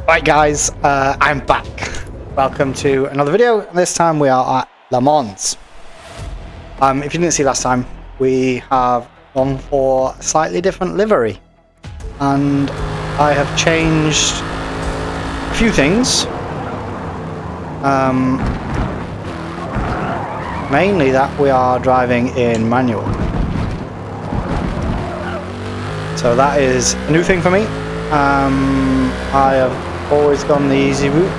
Right guys, I'm back. Welcome to another video. This time we are at Le Mans. If you didn't see last time, we have gone for a slightly different livery. And I have changed a few things. Mainly that we are driving in manual. So that is a new thing for me. I have always gone the easy route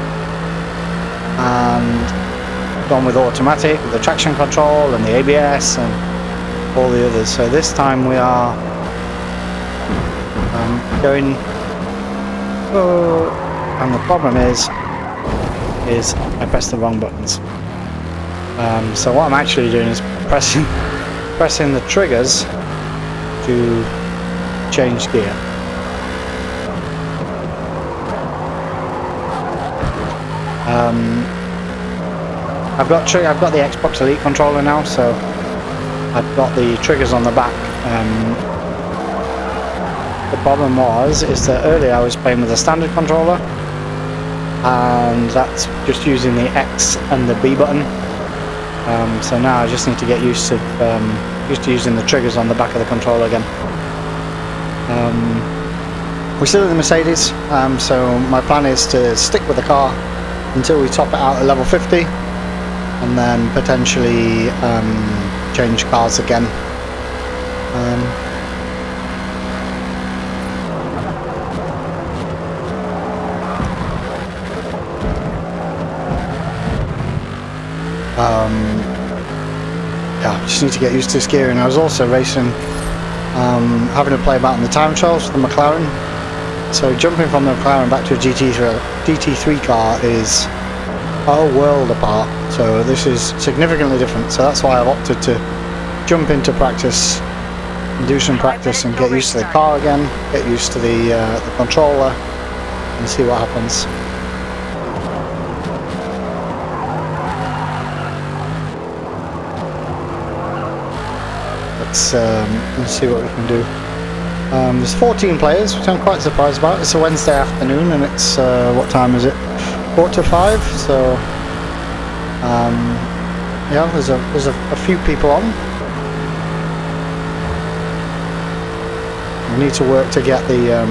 and gone with automatic, with the traction control and the ABS and all the others. So this time we are going. Oh, and the problem is I pressed the wrong buttons. So what I'm actually doing is pressing the triggers to change gear. I've got the Xbox Elite controller now, so I've got the triggers on the back. The problem is that earlier I was playing with a standard controller, and that's just using the X and the B button. So now I just need to get used to using the triggers on the back of the controller again. We're still in the Mercedes, so my plan is to stick with the car until we top it out at level 50, and then potentially change cars again. Yeah, just need to get used to steering. I was also racing, having to play about in the time trials for the McLaren. So jumping from the McLaren back to a GT3 car is a whole world apart. So this is significantly different. So that's why I've opted to jump into practice and do some practice and get used to the car again, get used to the controller, and see what happens. Let's see what we can do. There's 14 players, which I'm quite surprised about. It's a Wednesday afternoon, and it's what time is it? 4:45. So yeah, there's a few people on. We need to work to get the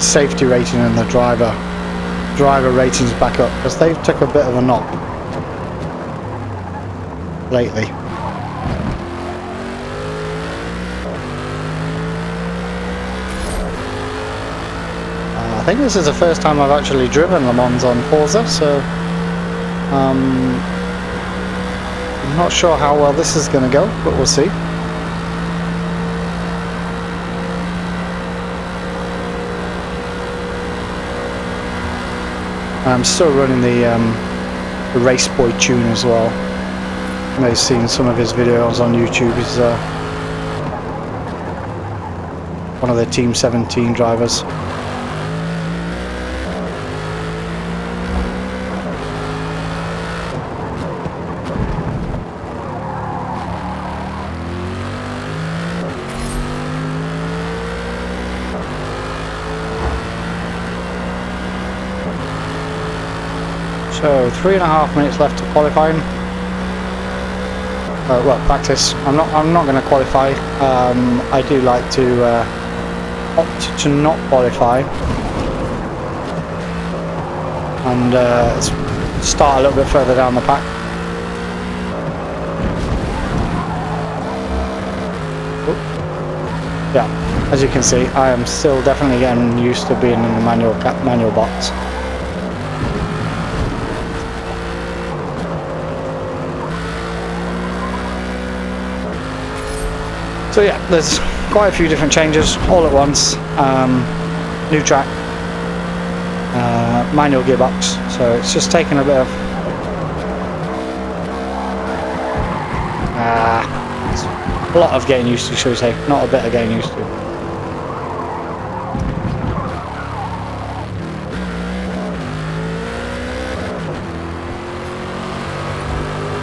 safety rating and the driver ratings back up, because they've took a bit of a knock lately. I think this is the first time I've actually driven Le Mans on Forza, so I'm not sure how well this is going to go, but we'll see. I'm still running the Race Boy tune as well. You may have seen some of his videos on YouTube. He's one of the Team 17 drivers. So 3.5 minutes left to qualifying. Well, practice. I'm not going to qualify. I do like to opt to not qualify and start a little bit further down the pack. Oop. Yeah, as you can see, I am still definitely getting used to being in the manual box. So yeah, there's quite a few different changes all at once. New track, manual gearbox, so it's just taking a bit of a lot of getting used to, shall we say, not a bit of getting used to.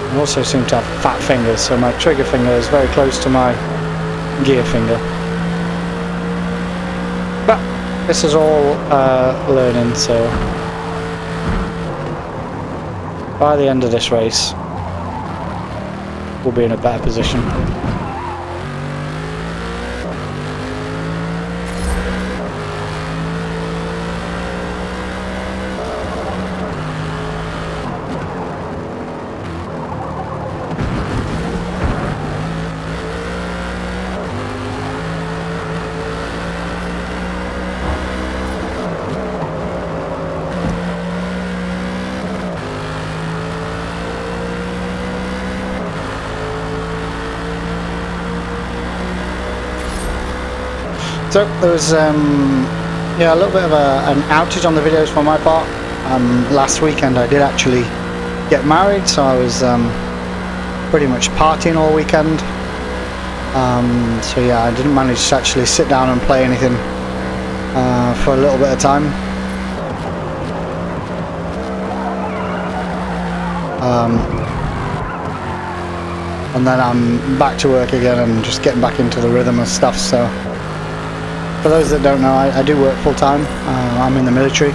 I also seem to have fat fingers, so my trigger finger is very close to my gear finger. But this is all learning, so by the end of this race we'll be in a better position. So there was yeah, a little bit of an outage on the videos for my part. Last weekend I did actually get married, so I was pretty much partying all weekend. So yeah, I didn't manage to actually sit down and play anything for a little bit of time. And then I'm back to work again and just getting back into the rhythm of stuff. So for those that don't know, I do work full time. I'm in the military,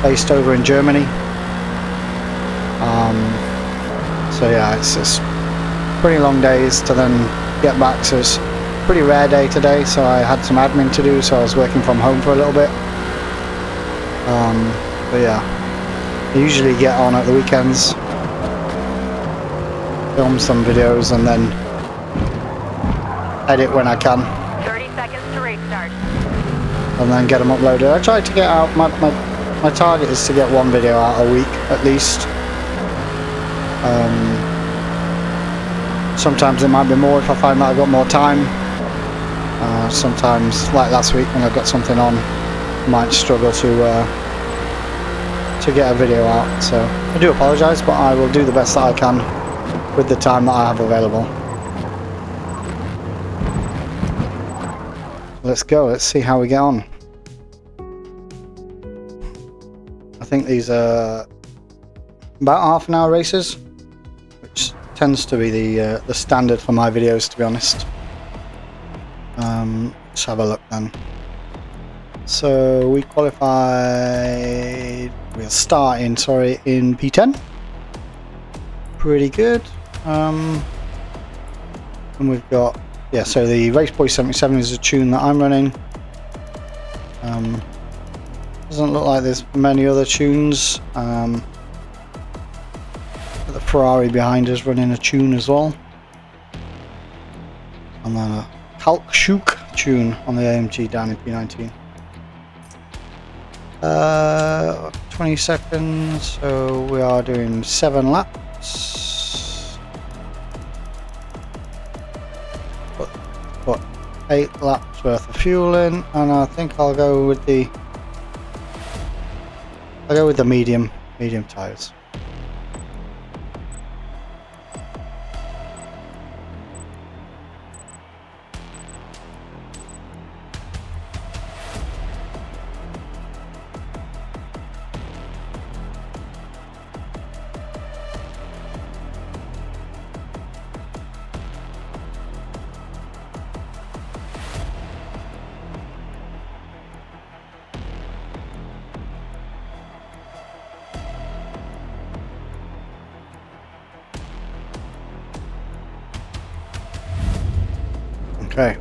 based over in Germany. So yeah, it's pretty long days to then get back. So it's a pretty rare day today. So I had some admin to do, so I was working from home for a little bit. But yeah, I usually get on at the weekends, film some videos, and then edit when I can. And then get them uploaded. I try to get out, my target is to get one video out a week at least. Sometimes it might be more if I find that I've got more time. Sometimes, like last week when I've got something on, I might struggle to get a video out. So I do apologise, but I will do the best that I can with the time that I have available. Let's go, let's see how we get on. I think these are about half-an-hour races, which tends to be the standard for my videos, to be honest. Let's have a look then. So we qualified, we'll start in P10. Pretty good. And we've got, yeah, so the Raceboy 77 is a tune that I'm running. Doesn't look like there's many other tunes. The Ferrari behind us running a tune as well. And then a Kalkshook tune on the AMG down in P19. 20 seconds, so we are doing 7 laps. Put 8 laps worth of fuel in, and I think I'll go with the medium tires. Okay.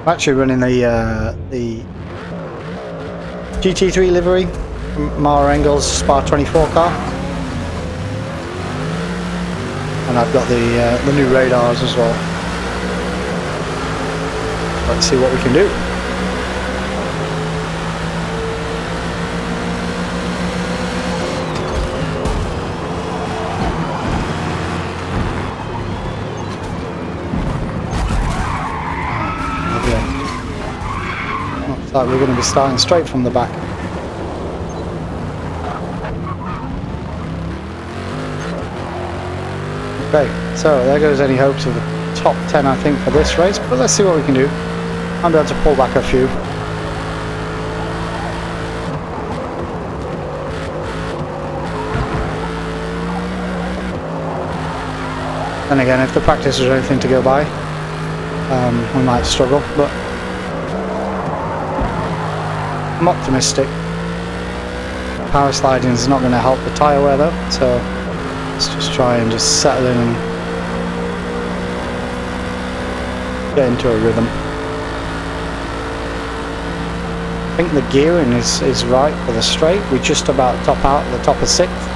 I'm actually running the GT3 livery from Mara Engel's Spa 24 car, and I've got the new radars as well. Let's see what we can do. Like we're going to be starting straight from the back. Okay, so there goes any hopes of the top 10, I think, for this race, but let's see what we can do. I'll be able to pull back a few. And again, if the practice is anything to go by, we might struggle, but I'm optimistic. Power sliding is not going to help the tyre wear though, so let's just try and just settle in and get into a rhythm. I think the gearing is right for the straight. We just about top out at the top of 6th.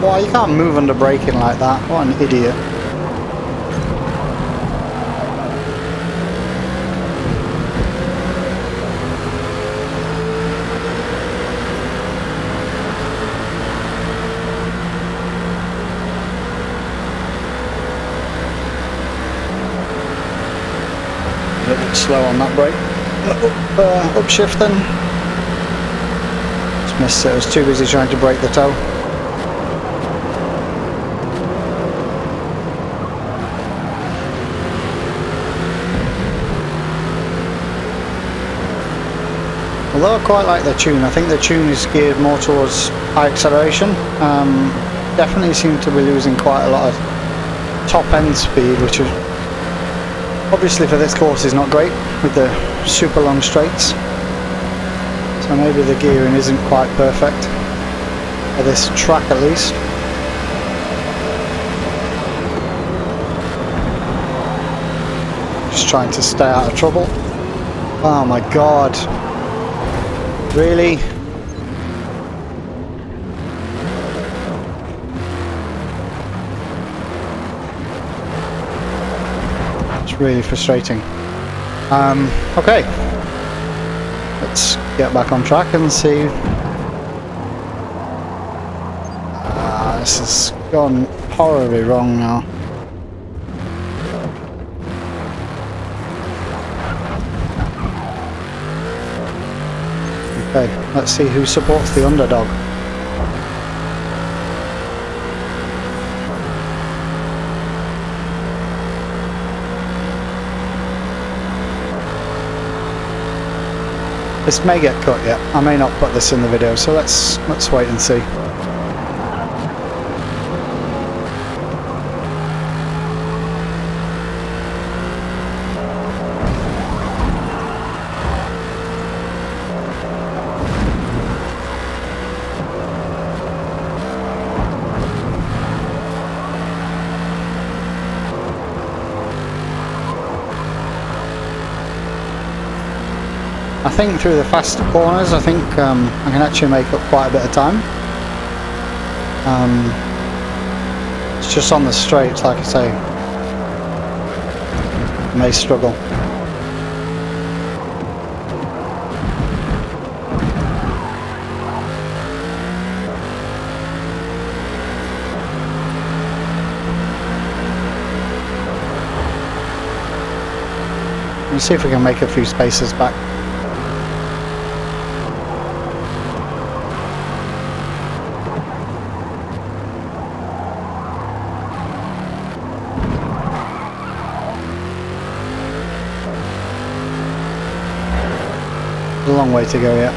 Wow, you can't move under braking like that. What an idiot. A little bit slow on that brake. Upshift then. Just missed it. I was too busy trying to break the toe. Although I quite like the tune, I think the tune is geared more towards high acceleration. Definitely seem to be losing quite a lot of top end speed, which is obviously for this course is not great with the super long straights. So maybe the gearing isn't quite perfect for this track at least. Just trying to stay out of trouble. Oh my god. Really? It's really frustrating. Okay. Let's get back on track and see. This has gone horribly wrong now. Okay, let's see who supports the underdog. This may get cut yet. I may not put this in the video, so let's wait and see. I think through the faster corners, I think I can actually make up quite a bit of time. It's just on the straights, like I say, I may struggle. Let's see if we can make a few spaces back. A long way to go yet.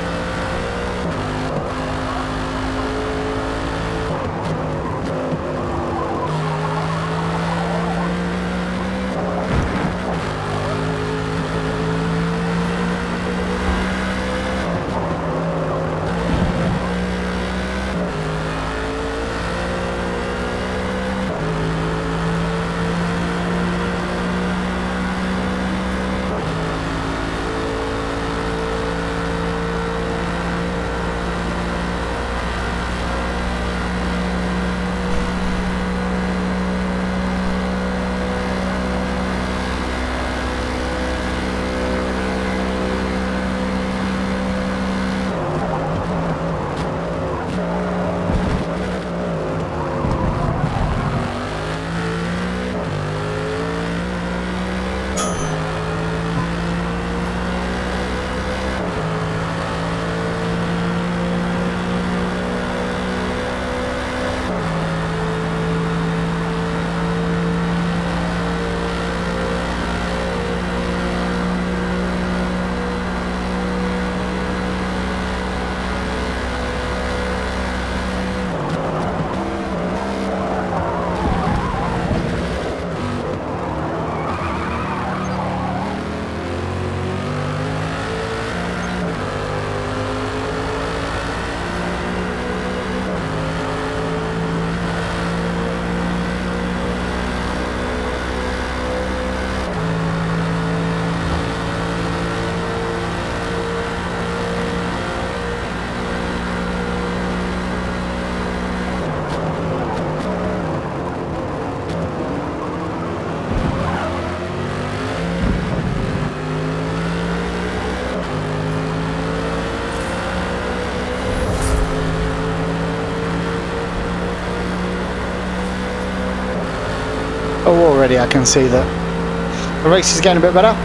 already I can see that the race is getting a bit better.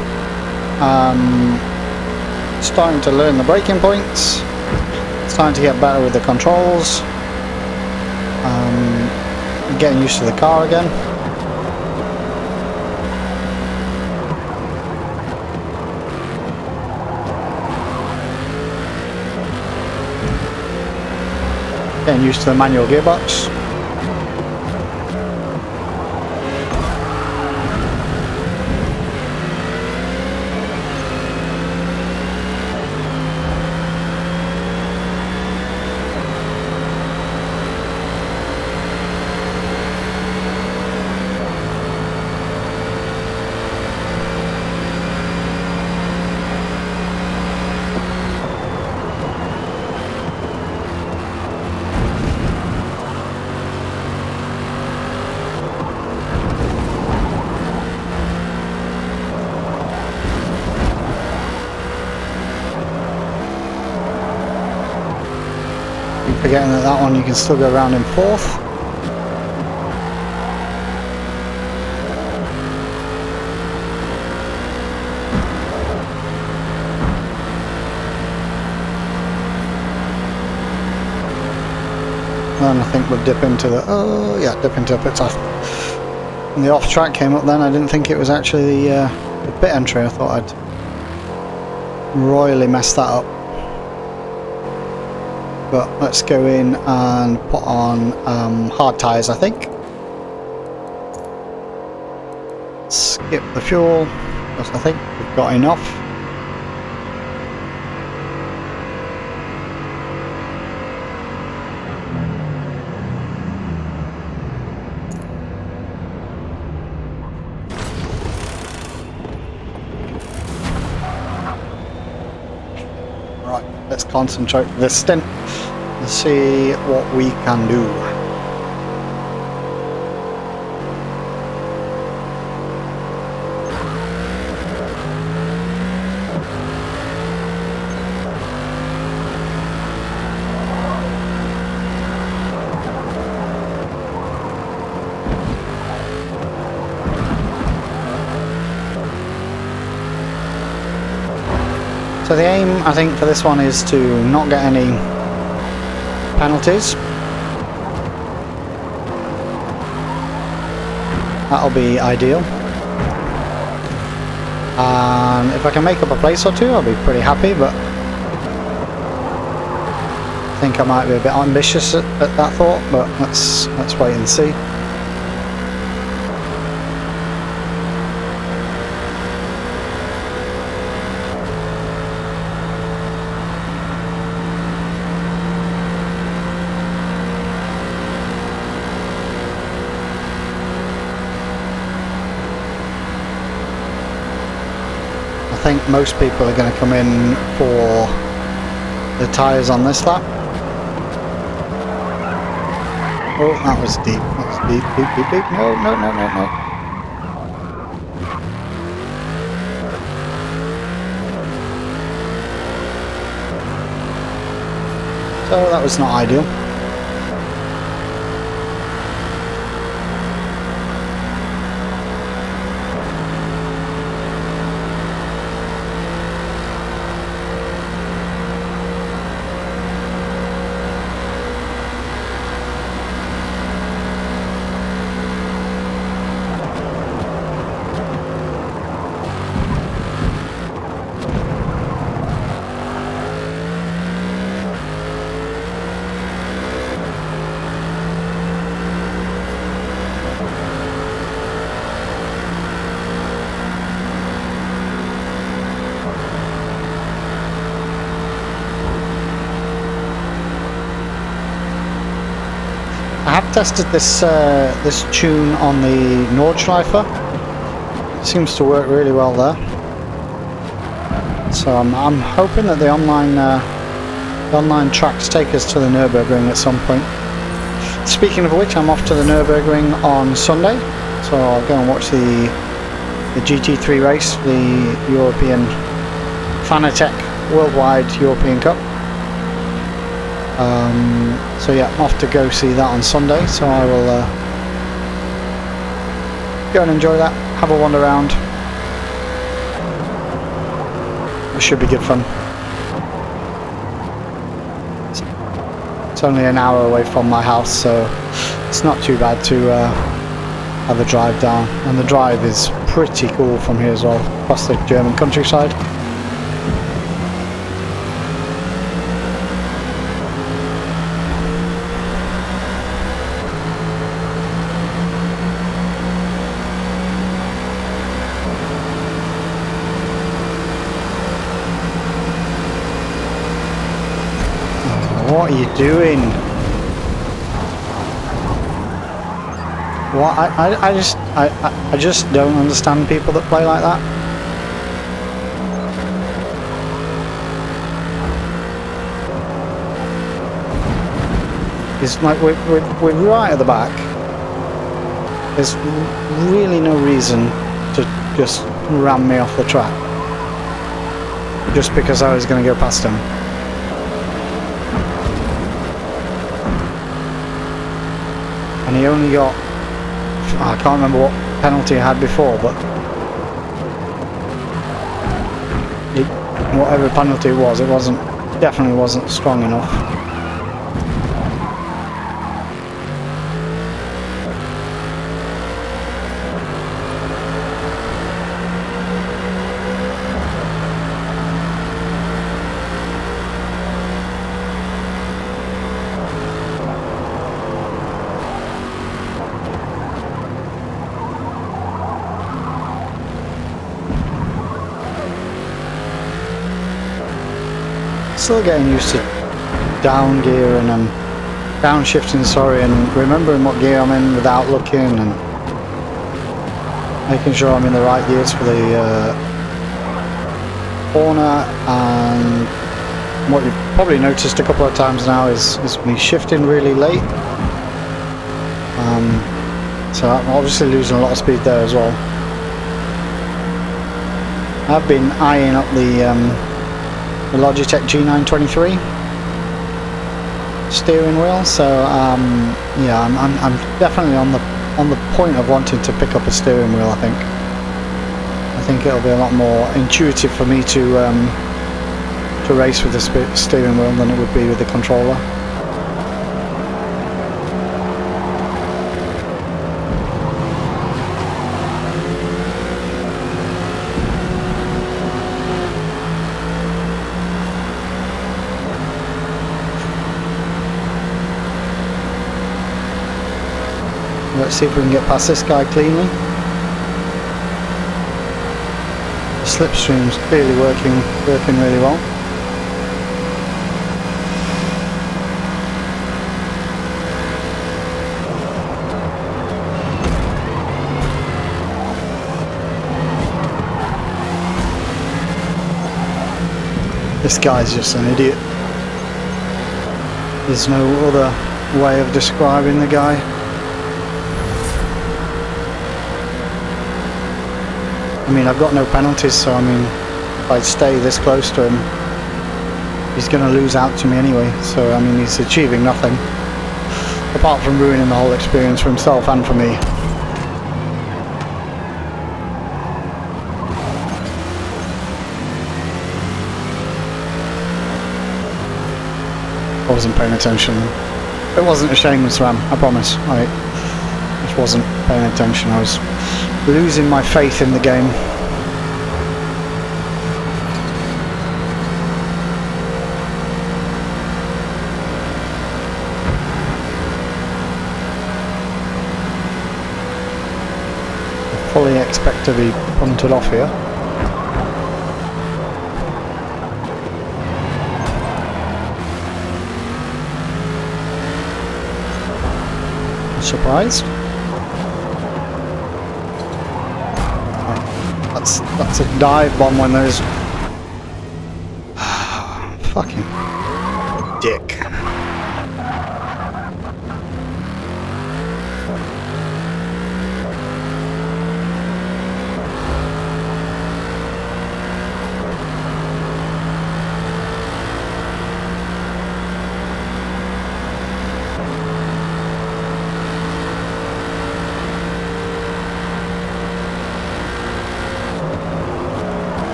Starting to learn the braking points, starting to get better with the controls, getting used to the car again. Getting used to the manual gearbox. Forgetting that one you can still go around in fourth. And I think we'll dip into the dip into pit off. And the off track came up then. I didn't think it was actually the pit entry. I thought I'd royally messed that up. But let's go in and put on hard tyres, I think. Skip the fuel, because I think we've got enough. Right, let's concentrate this stint. Let's see what we can do. So the aim, I think, for this one is to not get any penalties. That'll be ideal. And if I can make up a place or two, I'll be pretty happy, but I think I might be a bit ambitious at that thought, but let's wait and see. I think most people are going to come in for the tyres on this lap. Oh, that was deep. That was deep, deep, deep, deep. No, no, no, no, no. So that was not ideal. I have tested this this tune on the Nordschleifer. It seems to work really well there. So I'm hoping that the online tracks take us to the Nürburgring at some point. Speaking of which, I'm off to the Nürburgring on Sunday, so I'll go and watch the GT3 race, the European Fanatec Worldwide European Cup. So yeah, I'm off to go see that on Sunday, so I will go and enjoy that. Have a wander around. It should be good fun. It's only an hour away from my house, so it's not too bad to have a drive down. And the drive is pretty cool from here as well, across the German countryside. What are you doing? What? I just don't understand people that play like that. It's like we're right at the back. There's really no reason to just ram me off the track just because I was going to go past him. And he only got, I can't remember what penalty he had before, but whatever penalty it was, definitely wasn't strong enough. Still getting used to down gear and downshifting, sorry, and remembering what gear I'm in without looking, and making sure I'm in the right gears for the corner. And what you've probably noticed a couple of times now is me shifting really late. So I'm obviously losing a lot of speed there as well. I've been eyeing up the Logitech G923 steering wheel, so yeah, I'm definitely on the point of wanting to pick up a steering wheel. I think it'll be a lot more intuitive for me to race with the steering wheel than it would be with the controller. Let's see if we can get past this guy cleanly. The slipstream's clearly working really well. This guy's just an idiot. There's no other way of describing the guy. I mean, I've got no penalties, so I mean, if I stay this close to him, he's going to lose out to me anyway. So I mean, he's achieving nothing apart from ruining the whole experience for himself and for me. I wasn't paying attention. It wasn't a shameless ram, I promise. I just wasn't paying attention. I was losing my faith in the game. I fully expect to be punted off here. Surprised? That's a dive bomb when there's fucking dick.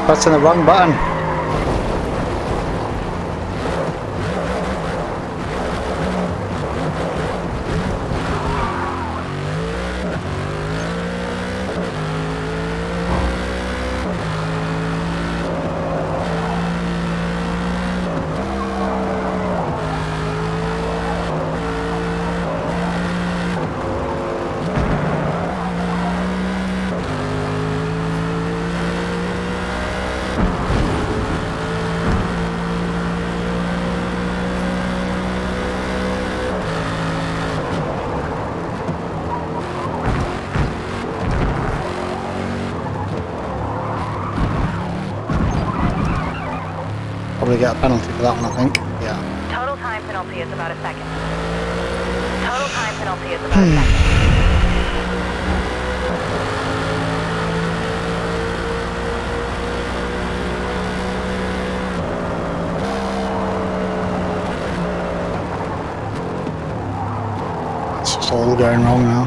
Pressing the wrong button. Probably get a penalty for that one, I think. Yeah. Total time penalty is about a second. Total time penalty is about a second. It's just all going wrong now.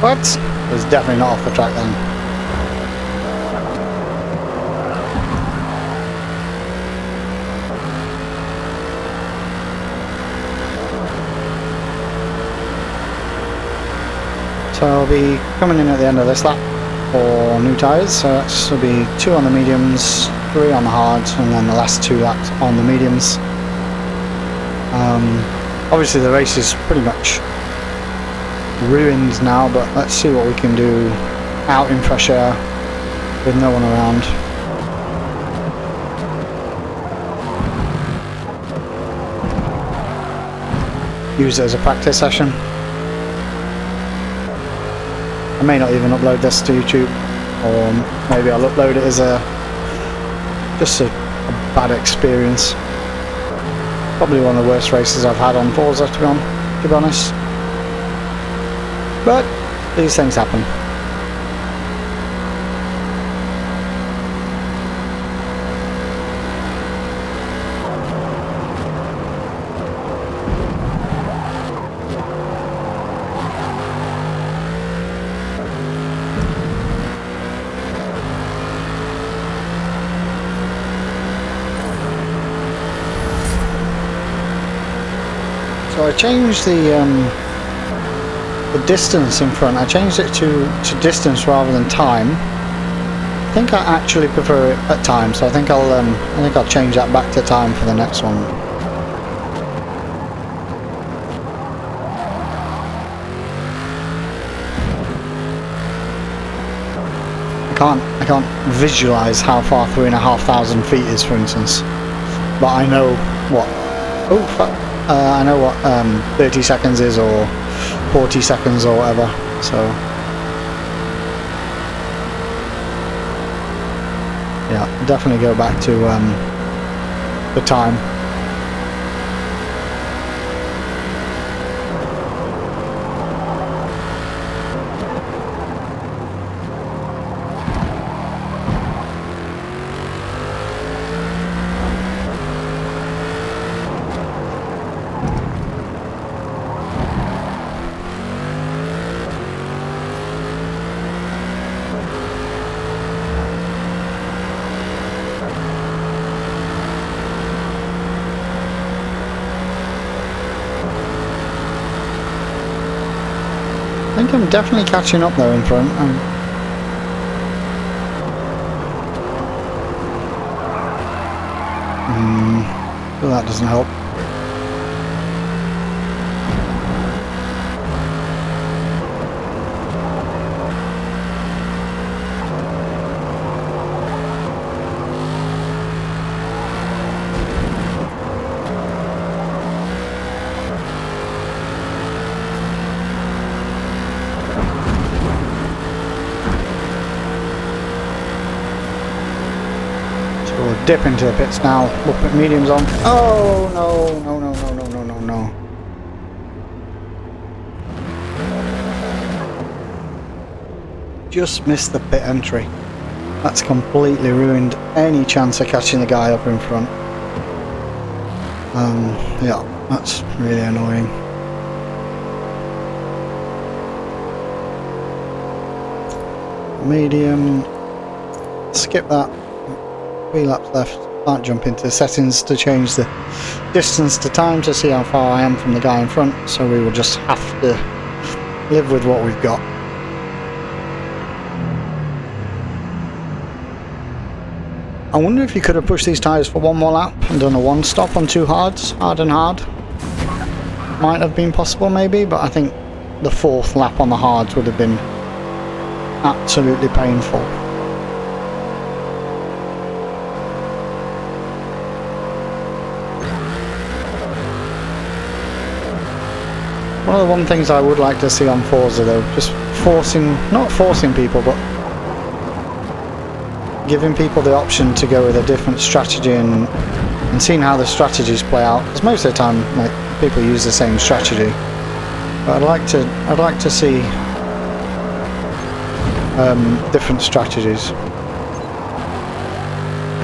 What? It's definitely not off the track then. So I'll be coming in at the end of this lap for new tyres. So that will be 2 on the mediums, 3 on the hards, and then the last 2 laps on the mediums. Obviously the race is pretty much ruined now, but let's see what we can do out in fresh air with no one around. Use it as a practice session. I may not even upload this to YouTube, or maybe I'll upload it as just a bad experience. Probably one of the worst races I've had on Forza, to be honest. But these things happen. So I changed the distance in front. I changed it to distance rather than time. I think I actually prefer it at time, so I think I'll change that back to time for the next one. I can't visualize how far 3,500 feet is, for instance, but I know what. Oh fuck. I know what 30 seconds is, or 40 seconds, or whatever. So yeah, definitely go back to the time. I think I'm definitely catching up though in front. Well, that doesn't help. We'll dip into the pits now. We'll put mediums on. Oh no, no, no, no, no, no, no, no. just missed the pit entry. That's completely ruined any chance of catching the guy up in front. Yeah, that's really annoying. Medium, skip that, 3 laps left. Can't jump into settings to change the distance to time to see how far I am from the guy in front, so we will just have to live with what we've got. I wonder if you could have pushed these tyres for one more lap and done a one stop on 2 hards, hard and hard. Might have been possible maybe, but I think the 4th lap on the hards would have been absolutely painful. One of the things I would like to see on Forza though, just not forcing people, but giving people the option to go with a different strategy and seeing how the strategies play out. Because most of the time, like, people use the same strategy. But I'd like to see different strategies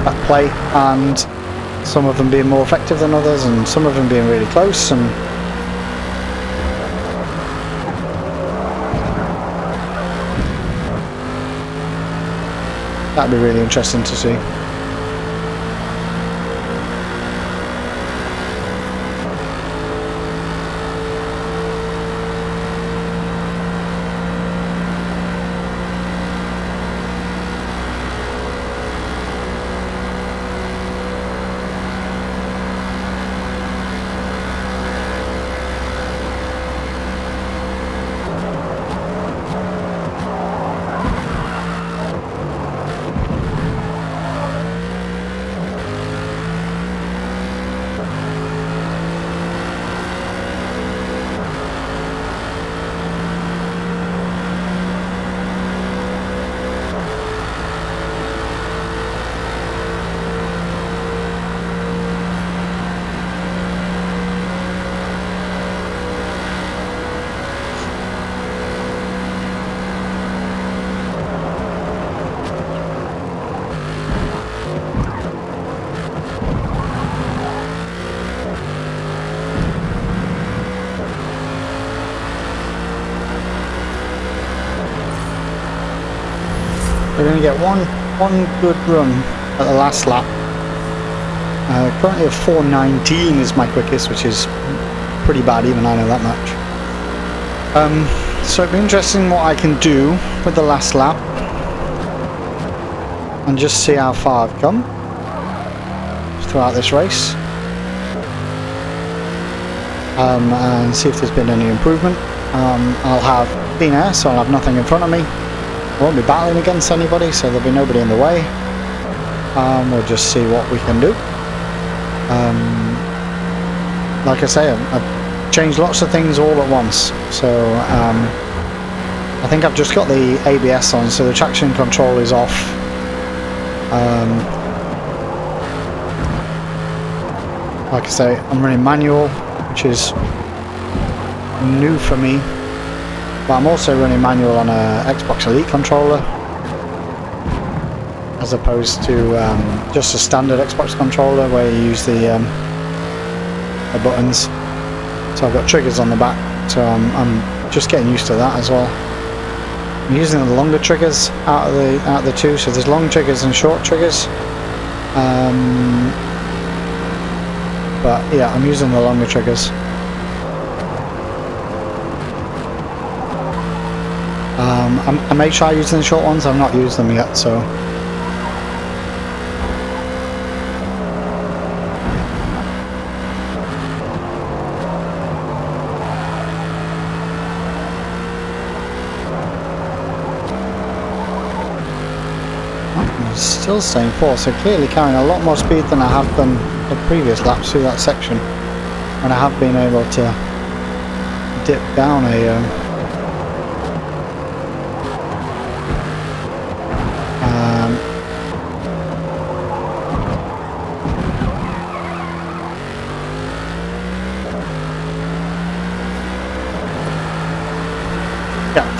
at play, and some of them being more effective than others, and some of them being really close. And that'd be really interesting to see. We're going to get one good run at the last lap. Currently a 4:19 is my quickest, which is pretty bad, even I know that much. So it'd be interesting what I can do with the last lap and just see how far I've come throughout this race, and see if there's been any improvement. I'll have clean air, so I'll have nothing in front of me. I won't be battling against anybody, so there'll be nobody in the way. We'll just see what we can do. Like I say, I've changed lots of things all at once, so I think I've just got the ABS on, so the traction control is off. Like I say, I'm running manual, which is new for me. But I'm also running manual on a Xbox Elite controller, as opposed to just a standard Xbox controller where you use the buttons. So I've got triggers on the back, so I'm just getting used to that as well. I'm using the longer triggers out of the two, so there's long triggers and short triggers. But yeah, I'm using the longer triggers. I may try using the short ones. I've not used them yet, so I'm still staying 4, so clearly carrying a lot more speed than I have done the previous laps through that section, and I have been able to dip down a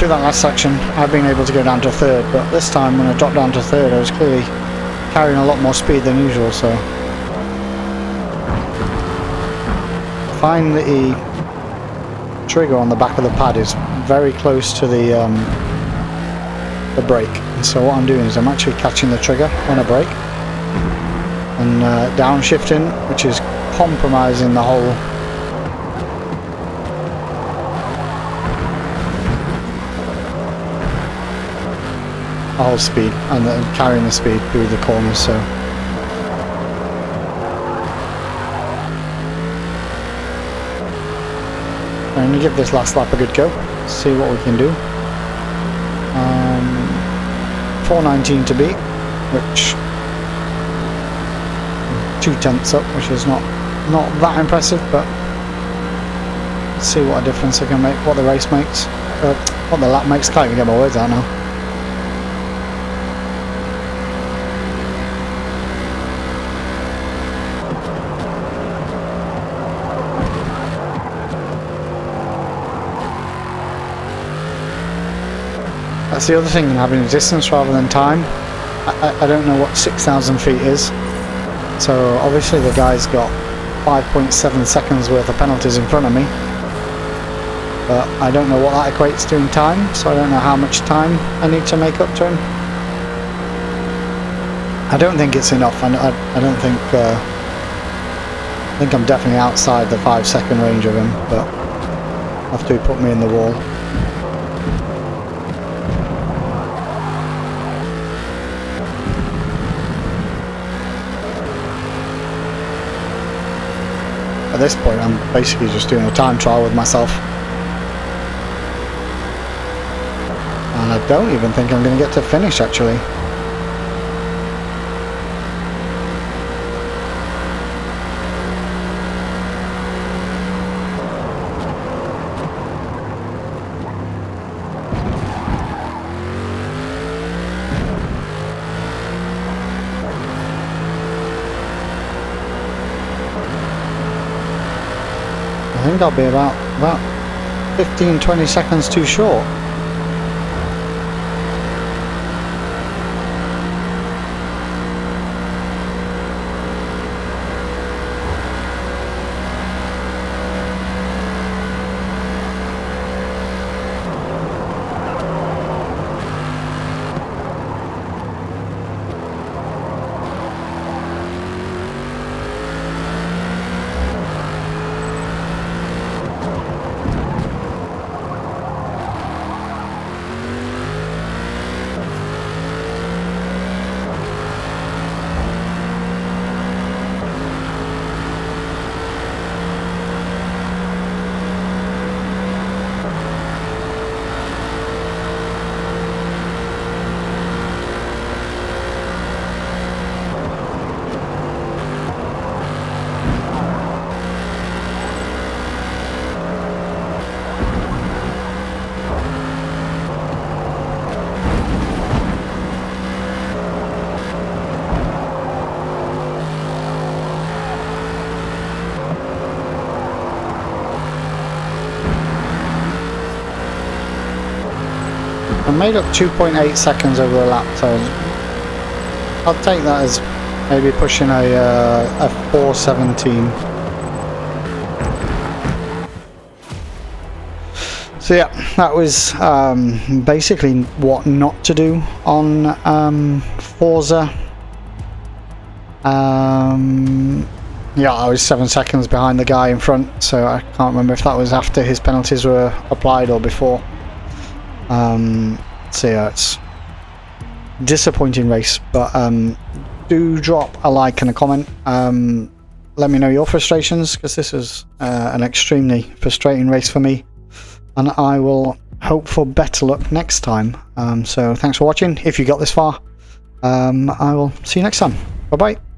through that last section, I've been able to go down to third, but this time when I dropped down to third, I was clearly carrying a lot more speed than usual, so I find the trigger on the back of the pad is very close to the brake, and so what I'm doing is I'm actually catching the trigger when I brake and downshifting, which is compromising the whole speed and carrying the speed through the corners. So I'm going to give this last lap a good go, see what we can do. 4:19 to beat, which 2/10 up, which is not that impressive, but let's see what a difference I can make, what the race makes, what the lap makes. Can't even get my words out now. That's the other thing in having a distance rather than time. I don't know what 6,000 feet is, so obviously the guy's got 5.7 seconds worth of penalties in front of me, but I don't know what that equates to in time, so I don't know how much time I need to make up to him. I don't think it's enough. I don't think I think I'm definitely outside the 5-second range of him, but after he put me in the wall. At this point, I'm basically just doing a time trial with myself. And I don't even think I'm going to get to finish, actually. I think I'll be about 15-20 seconds too short. I made up 2.8 seconds over the lap, so I'll take that as maybe pushing a 4:17. So yeah, that was basically what not to do on Forza. Yeah, I was 7 seconds behind the guy in front, so I can't remember if that was after his penalties were applied or before. So yeah, it's a disappointing race, but do drop a like and a comment. Let me know your frustrations, because this is an extremely frustrating race for me, and I will hope for better luck next time. So thanks for watching. If you got this far, I will see you next time. Bye bye.